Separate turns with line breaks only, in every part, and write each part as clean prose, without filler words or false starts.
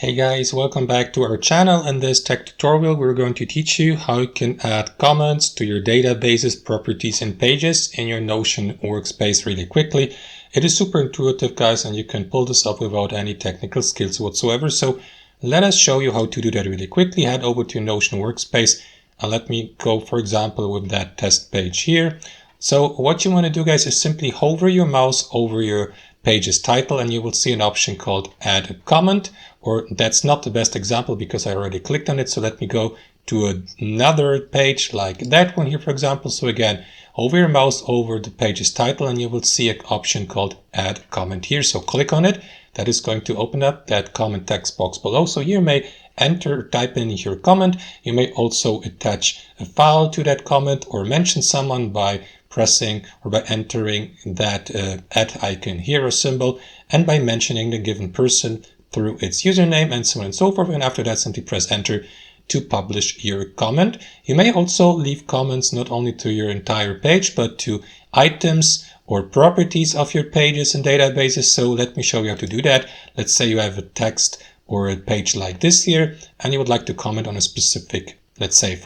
Hey guys, welcome back to our channel. In this tech tutorial, we're going to teach you how you can add comments to your databases, properties, and pages in your Notion workspace really quickly. It is super intuitive, guys, and you can pull this up without any technical skills whatsoever. So let us show you how to do that really quickly. Head over to Notion workspace and let me go, for example, with that test page here. So what you want to do, guys, is simply hover your mouse over your page's title and you will see an option called add a comment, or that's not the best example because I already clicked on it. So let me go to another page like that one here, for example. So again, hover your mouse over the page's title and you will see an option called add comment here. So click on it. That is going to open up that comment text box below. So you may type in your comment. You may also attach a file to that comment or mention someone by pressing or by entering that @ icon here or symbol, and by mentioning the given person through its username and so on and so forth. And after that, simply press enter to publish your comment. You may also leave comments not only to your entire page, but to items or properties of your pages and databases. So let me show you how to do that. Let's say you have a text or a page like this here, and you would like to comment on a specific, let's say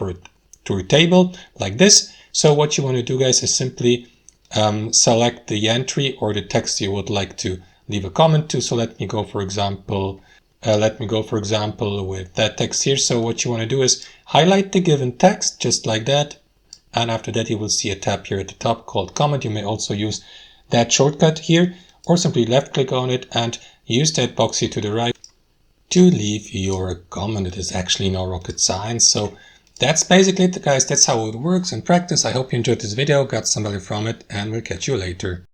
to a table like this. So what you want to do, guys, is simply select the entry or the text you would like to leave a comment to. So let me go, for example, with that text here. So what you want to do is highlight the given text just like that. And after that, you will see a tab here at the top called comment. You may also use that shortcut here, or simply left click on it and use that box here to the right to leave your comment. It is actually no rocket science. So that's basically it, guys. That's how it works in practice. I hope you enjoyed this video, got some value from it, and we'll catch you later.